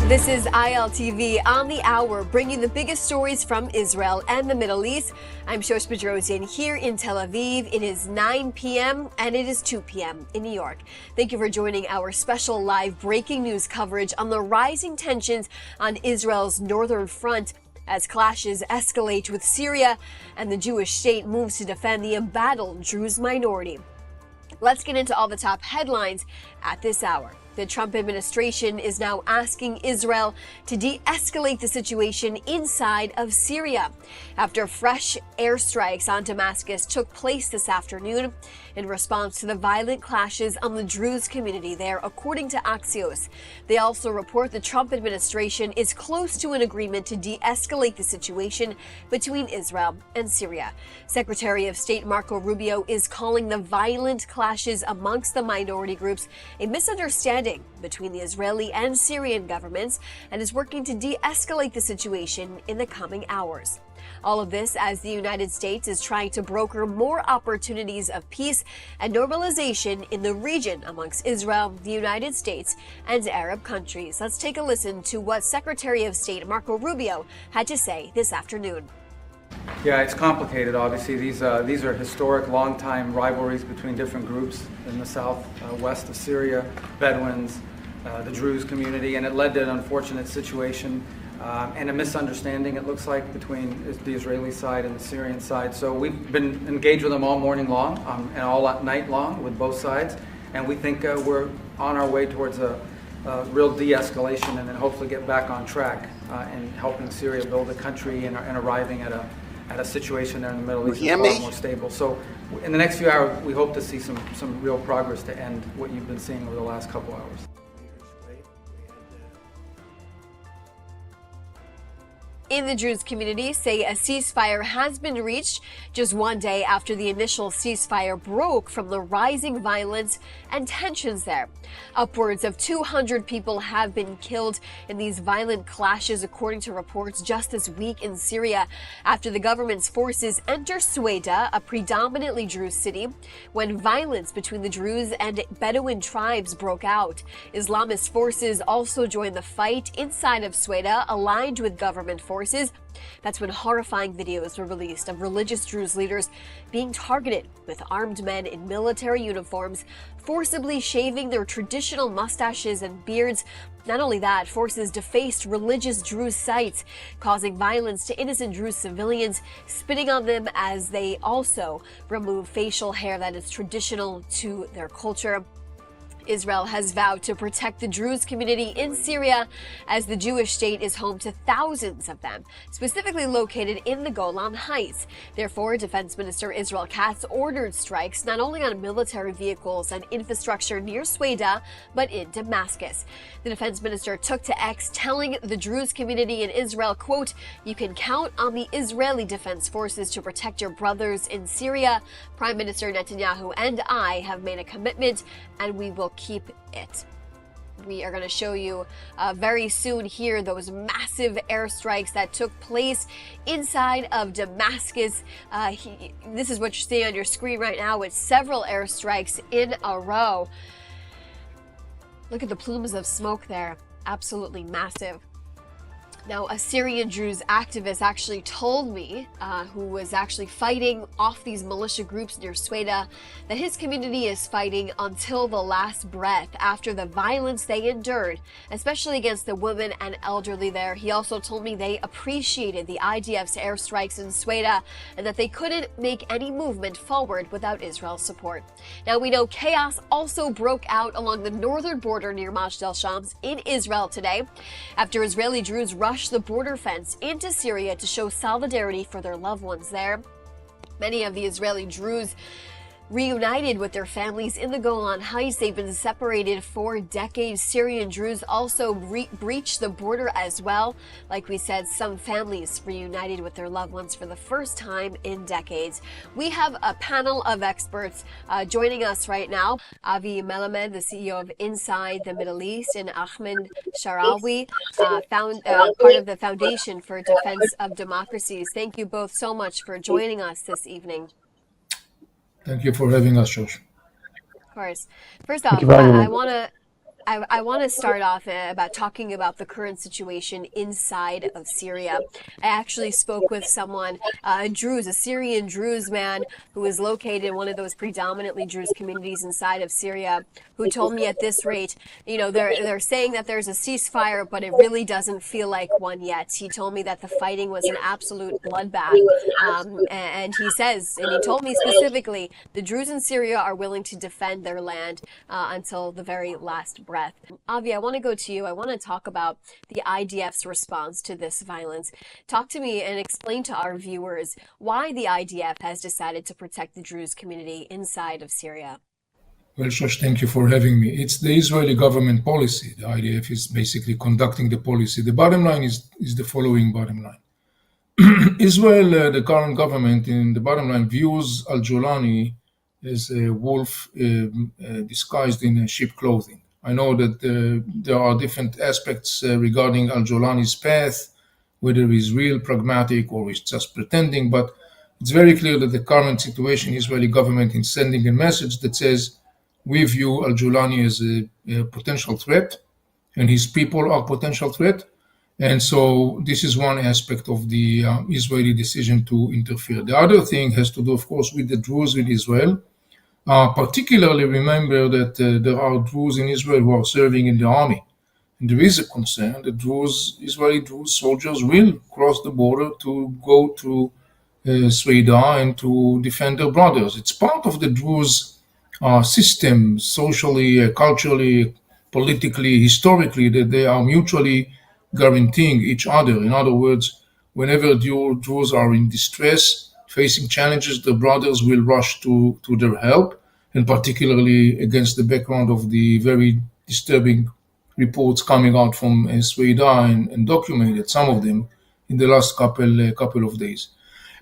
This is ILTV on the hour, bringing the biggest stories from Israel and the Middle East. I'm Shosh Bedrosian here in Tel Aviv. It is 9 p.m. and it is 2 p.m. in New York. Thank you for joining our special live breaking news coverage on the rising tensions on Israel's northern front as clashes escalate with Syria and the Jewish state moves to defend the embattled Druze minority. Let's get into all the top headlines at this hour. The Trump administration is now asking Israel to de-escalate the situation inside of Syria after fresh airstrikes on Damascus took place this afternoon in response to the violent clashes on the Druze community there, according to Axios. They also report the Trump administration is close to an agreement to de-escalate the situation between Israel and Syria. Secretary of State Marco Rubio is calling the violent clashes amongst the minority groups a misunderstanding between the Israeli and Syrian governments and is working to de-escalate the situation in the coming hours. All of this as the United States is trying to broker more opportunities of peace and normalization in the region amongst Israel, the United States, and Arab countries. Let's take a listen to what Secretary of State Marco Rubio had to say this afternoon. Yeah, it's complicated, obviously. These are historic, long-time rivalries between different groups in the southwest of Syria, Bedouins, the Druze community, and it led to an unfortunate situation and a misunderstanding, it looks like, between the Israeli side and the Syrian side. So we've been engaged with them all morning long and all night long with both sides, and we think we're on our way towards a real de-escalation and then hopefully get back on track in helping Syria build a country and arriving at a situation there in the Middle East that's far more stable. So in the next few hours, we hope to see some real progress to end what you've been seeing over the last couple hours. In the Druze community say a ceasefire has been reached just one day after the initial ceasefire broke from the rising violence and tensions there. Upwards of 200 people have been killed in these violent clashes, according to reports just this week in Syria, after the government's forces enter Sweida, a predominantly Druze city, when violence between the Druze and Bedouin tribes broke out. Islamist forces also joined the fight inside of Sweida, aligned with government forces. That's when horrifying videos were released of religious Druze leaders being targeted with armed men in military uniforms, forcibly shaving their traditional mustaches and beards. Not only that, forces defaced religious Druze sites, causing violence to innocent Druze civilians, spitting on them as they also remove facial hair that is traditional to their culture. Israel has vowed to protect the Druze community in Syria as the Jewish state is home to thousands of them, specifically located in the Golan Heights. Therefore, Defense Minister Israel Katz ordered strikes not only on military vehicles and infrastructure near Sweida, but in Damascus. The defense minister took to X, telling the Druze community in Israel, quote, "You can count on the Israeli Defense Forces to protect your brothers in Syria. Prime Minister Netanyahu and I have made a commitment, and we will keep it." We are going to show you very soon here those massive airstrikes that took place inside of Damascus. This is what you're seeing on your screen right now with several airstrikes in a row. Look at the plumes of smoke there. Absolutely massive. Now, a Syrian Druze activist actually told me, who was actually fighting off these militia groups near Sweida, that his community is fighting until the last breath after the violence they endured, especially against the women and elderly there. He also told me they appreciated the IDF's airstrikes in Sweida and that they couldn't make any movement forward without Israel's support. Now, we know chaos also broke out along the northern border near Majdal Shams in Israel today after Israeli Druze rushed the border fence into Syria to show solidarity for their loved ones there. Many of the Israeli Druze reunited with their families in the Golan Heights. They've been separated for decades. Syrian Druze also breached the border as well. Like we said, some families reunited with their loved ones for the first time in decades. We have a panel of experts joining us right now. Avi Melamed, the CEO of Inside the Middle East, and Ahmed Sharawi, part of the Foundation for Defense of Democracies. Thank you both so much for joining us this evening. Thank you for having us, Josh. Of course. First off, I want to I want to start off about talking about the current situation inside of Syria. I actually spoke with someone, a Druze, a Syrian Druze man who is located in one of those predominantly Druze communities inside of Syria, who told me at this rate, you know, they're saying that there's a ceasefire, but it really doesn't feel like one yet. He told me that the fighting was an absolute bloodbath. And he says, and he told me specifically, the Druze in Syria are willing to defend their land until the very last breath. Avi, I want to go to you. I want to talk about the IDF's response to this violence. Talk to me and explain to our viewers why the IDF has decided to protect the Druze community inside of Syria. Well, Shosh, thank you for having me. It's the Israeli government policy. The IDF is basically conducting the policy. The bottom line is the following bottom line. Israel, the current government, in the bottom line, views al-Jolani as a wolf disguised in sheep clothing. I know that there are different aspects regarding al-Jolani's path, whether he's real, pragmatic, or he's just pretending, but it's very clear that the current situation, Israeli government is sending a message that says, we view al-Jolani as a potential threat, and his people are potential threat. And so this is one aspect of the Israeli decision to interfere. The other thing has to do, of course, with the Druze in Israel. Particularly remember that there are Druze in Israel who are serving in the army. And there is a concern that Israeli Druze soldiers will cross the border to go to Sweida and to defend their brothers. It's part of the Druze system, socially, culturally, politically, historically, that they are mutually guaranteeing each other. In other words, whenever Druze are in distress, facing challenges, the brothers will rush to their help, and particularly against the background of the very disturbing reports coming out from Sweida and documented, some of them, in the last couple of days.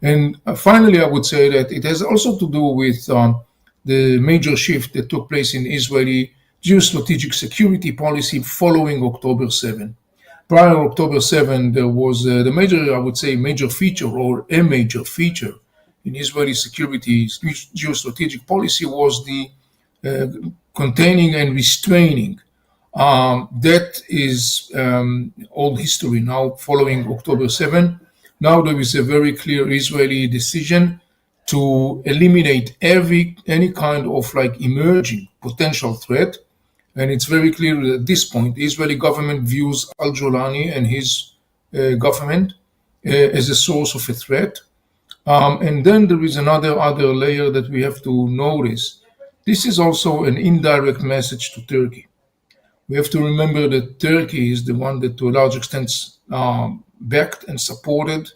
And finally, I would say that it has also to do with the major shift that took place in Israeli geostrategic security policy following October 7. Prior to October 7, there was the major, I would say, major feature or a major feature in Israeli security geostrategic policy was the containing and restraining. That is old history now following October 7. Now there is a very clear Israeli decision to eliminate any kind of like emerging potential threat. And it's very clear that at this point, the Israeli government views al-Jolani and his government as a source of a threat. And then there is another layer that we have to notice. This is also an indirect message to Turkey. We have to remember that Turkey is the one that to a large extent backed and supported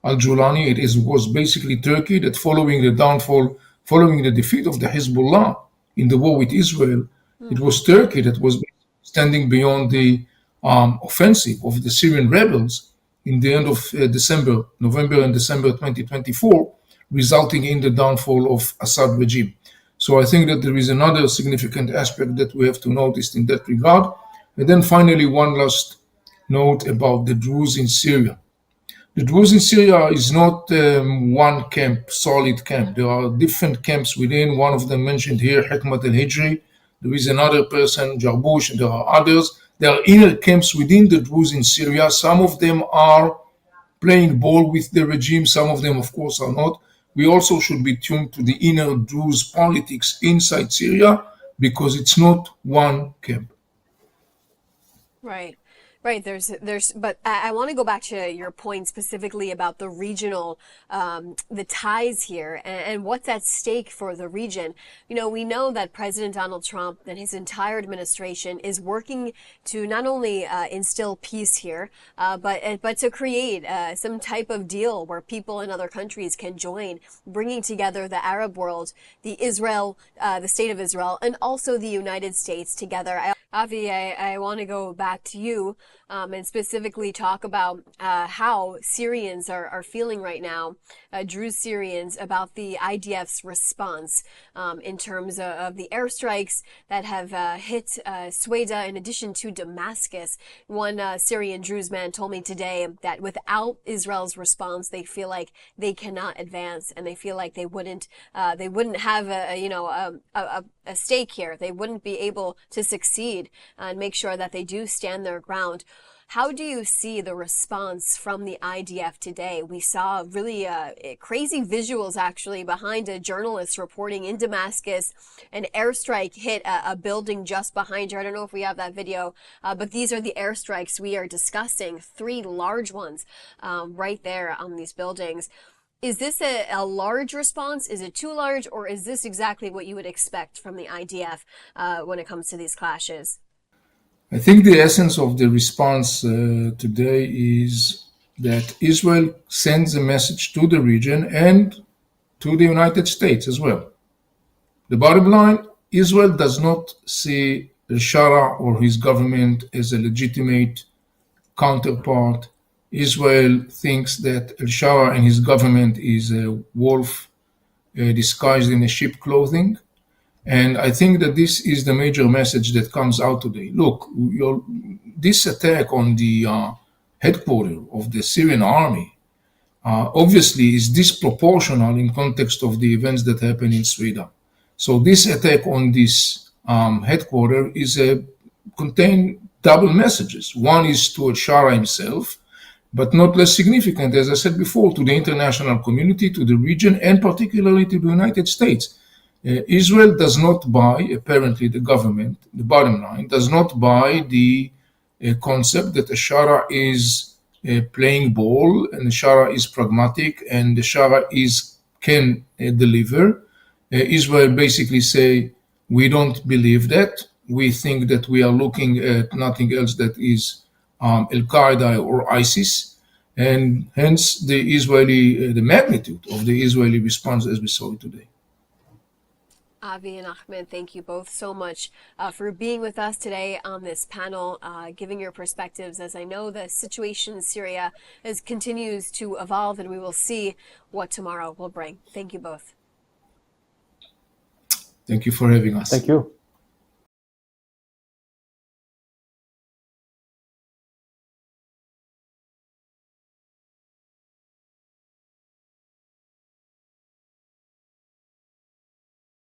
al-Jolani. Was basically Turkey that following the defeat of the Hezbollah in the war with Israel, it was Turkey that was standing beyond the offensive of the Syrian rebels in the end of November and December 2024, resulting in the downfall of Assad regime. So I think that there is another significant aspect that we have to notice in that regard. And then finally, one last note about the Druze in Syria. The Druze in Syria is not one camp, solid camp. There are different camps within. One of them mentioned here, Hikmat al-Hijri. There is another person, Jarbush, and there are others. There are inner camps within the Druze in Syria. Some of them are playing ball with the regime. Some of them, of course, are not. We also should be tuned to the inner Druze politics inside Syria because it's not one camp. Right. Right. But I want to go back to your point specifically about the regional, the ties here and what's at stake for the region. You know, we know that President Donald Trump and his entire administration is working to not only instill peace here, but to create some type of deal where people in other countries can join, bringing together the Arab world, the state of Israel, and also the United States together. Avi, I want to go back to you and specifically talk about how Syrians are feeling right now, Druze Syrians, about the IDF's response in terms of the airstrikes that have hit Sweida in addition to Damascus. One Syrian Druze man told me today that without Israel's response, they feel like they cannot advance, and they feel like they wouldn't have a stake here. They wouldn't be able to succeed blockade and make sure that they do stand their ground. How do you see the response from the IDF today? We saw really crazy visuals actually behind a journalist reporting in Damascus. An airstrike hit a building just behind her. I don't know if we have that video, but these are the airstrikes we are discussing, 3 large ones right there on these buildings. Is this a large response? Is it too large? Or is this exactly what you would expect from the IDF when it comes to these clashes? I think the essence of the response today is that Israel sends a message to the region and to the United States as well. The bottom line, Israel does not see al-Shara or his government as a legitimate counterpart. Israel thinks that al-Shara and his government is a wolf disguised in a sheep clothing. And I think that this is the major message that comes out today. Look, this attack on the headquarters of the Syrian army obviously is disproportional in context of the events that happened in Sweida. So this attack on this headquarters contain double messages. One is to al-Shara himself, but not less significant, as I said before, to the international community, to the region, and particularly to the United States. Israel does not buy, apparently the government, the bottom line, does not buy the concept that al-Shara is playing ball and al-Shara is pragmatic and al-Shara can deliver. Israel basically say, we don't believe that. We think that we are looking at nothing else that is Al-Qaeda or ISIS, and hence the magnitude of the Israeli response as we saw it today. Avi and Ahmed, thank you both so much for being with us today on this panel, giving your perspectives, as I know the situation in Syria continues to evolve, and we will see what tomorrow will bring. Thank you both. Thank you for having us. Thank you.